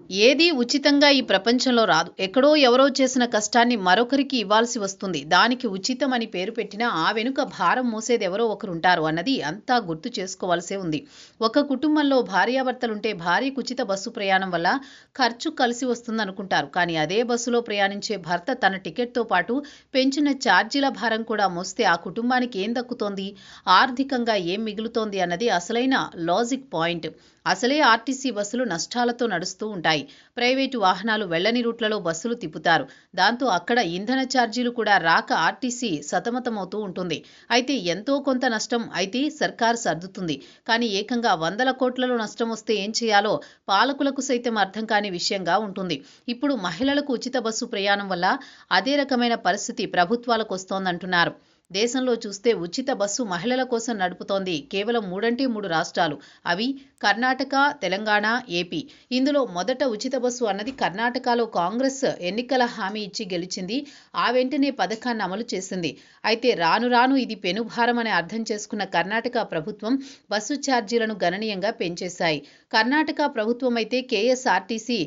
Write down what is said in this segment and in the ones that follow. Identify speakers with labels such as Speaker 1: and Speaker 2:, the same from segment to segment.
Speaker 1: ఏదీ ఉచితంగా ఈ ప్రపంచంలో రాదు. ఎక్కడో ఎవరో చేసిన కష్టాన్ని మరొకరికి ఇవ్వాల్సి వస్తుంది. దానికి ఉచితం అని పేరు పెట్టినా ఆ వెనుక భారం మోసేది ఎవరో ఒకరుంటారు అన్నది అంతా గుర్తు చేసుకోవాల్సే ఉంది. ఒక కుటుంబంలో భార్యాభర్తలుంటే భార్యకు ఉచిత బస్సు ప్రయాణం వల్ల ఖర్చు కలిసి వస్తుందనుకుంటారు. కానీ అదే బస్సులో ప్రయాణించే భర్త తన టికెట్‌తో పాటు పెంచిన ఛార్జీల భారం కూడా మోస్తే ఆ కుటుంబానికి ఏం దక్కుతోంది? ఆర్థికంగా ఏం మిగులుతోంది అన్నది అసలైన లాజిక్ పాయింట్. అసలే ఆర్టీసీ బస్సులు నష్టాలతో నడుస్తూ ఉంటాయి. ప్రైవేటు వాహనాలు వెళ్లని రూట్లలో బస్సులు తిప్పుతారు. దాంతో అక్కడ ఇంధన ఛార్జీలు కూడా రాక ఆర్టీసీ సతమతమవుతూ ఉంటుంది. అయితే ఎంతో కొంత నష్టం అయితే సర్కారు సర్దుతుంది. కానీ ఏకంగా వందల కోట్లలో నష్టం వస్తే ఏం చేయాలో పాలకులకు సైతం అర్థం కాని విషయంగా ఉంటుంది. ఇప్పుడు మహిళలకు ఉచిత బస్సు ప్రయాణం వల్ల అదే రకమైన పరిస్థితి ప్రభుత్వాలకొస్తోందంటున్నారు. దేశంలో చూస్తే ఉచిత బస్సు మహిళల కోసం నడుపుతోంది కేవలం 3 రాష్ట్రాలు. అవి కర్ణాటక, తెలంగాణ, ఏపీ. ఇందులో మొదట ఉచిత బస్సు అన్నది కర్ణాటకలో కాంగ్రెస్ ఎన్నికల హామీ ఇచ్చి గెలిచింది. ఆ వెంటనే పథకాన్ని అమలు చేసింది. అయితే రాను రాను ఇది పెనుభారం అని అర్థం చేసుకున్న కర్ణాటక ప్రభుత్వం బస్సు ఛార్జీలను గణనీయంగా పెంచేశాయి. కర్ణాటక ప్రభుత్వం అయితే కేఎస్ఆర్టీసీ,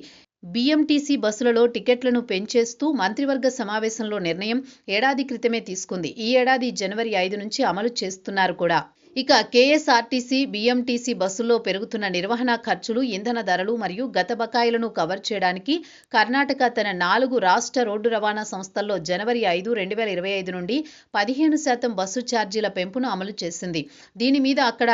Speaker 1: బీఎంటీసీ బస్సులలో టికెట్లను పెంచేస్తూ మంత్రివర్గ సమావేశంలో నిర్ణయం ఏడాది క్రితమే తీసుకుంది. ఈ ఏడాది జనవరి 5 నుంచి అమలు చేస్తున్నారు కూడా. ఇక కేఎస్ఆర్టీసీ, బీఎంటీసీ బస్సుల్లో పెరుగుతున్న నిర్వహణ ఖర్చులు, ఇంధన ధరలు మరియు గత బకాయిలను కవర్ చేయడానికి కర్ణాటక తన 4 రాష్ట్ర రోడ్డు రవాణా సంస్థల్లో జనవరి 5, 2025 నుండి 15% బస్సు ఛార్జీల పెంపును అమలు చేసింది. దీని మీద అక్కడ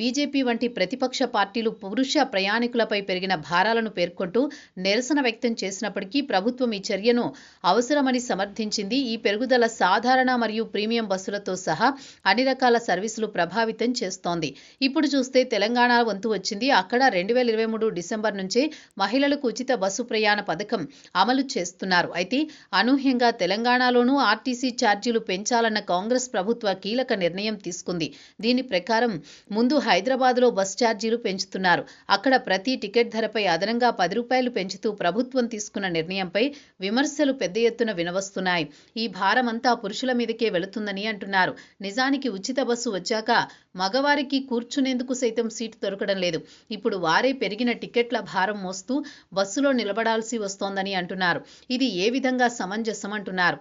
Speaker 1: బీజేపీ వంటి ప్రతిపక్ష పార్టీలు పురుష ప్రయాణికులపై పెరిగిన భారాలను పేర్కొంటూ నిరసన వ్యక్తం చేసినప్పటికీ ప్రభుత్వం ఈ చర్యను అవసరమని సమర్థించింది. ఈ పెరుగుదల సాధారణ మరియు ప్రీమియం బస్సులతో సహా అన్ని రకాల సర్వీసులు ప్రభావితం చేస్తోంది. ఇప్పుడు చూస్తే తెలంగాణ వంతు వచ్చింది. అక్కడ 2023 డిసెంబర్ నుంచే మహిళలకు ఉచిత బస్సు ప్రయాణ పథకం అమలు చేస్తున్నారు. అయితే అనూహ్యంగా తెలంగాణలోనూ ఆర్టీసీ ఛార్జీలు పెంచాలన్న కాంగ్రెస్ ప్రభుత్వ కీలక నిర్ణయం తీసుకుంది. దీని ప్రకారం ముందు హైదరాబాద్లో బస్ ఛార్జీలు పెంచుతున్నారు. అక్కడ ప్రతి టికెట్ ధరపై అదనంగా ₹10 పెంచుతూ ప్రభుత్వం తీసుకున్న నిర్ణయంపై విమర్శలు పెద్ద ఎత్తున వినవస్తున్నాయి. ఈ భారమంతా పురుషుల మీదకే వెళుతుందని అంటున్నారు. నిజానికి ఉచిత బస్సు వచ్చాక మగవారికి కూర్చునేందుకు సైతం సీటు దొరకడం లేదు. ఇప్పుడు వారే పెరిగిన టికెట్ల భారం మోస్తూ బస్సులో నిలబడాల్సి వస్తోందని అంటున్నారు. ఇది ఏ విధంగా సమంజసం అంటున్నారు.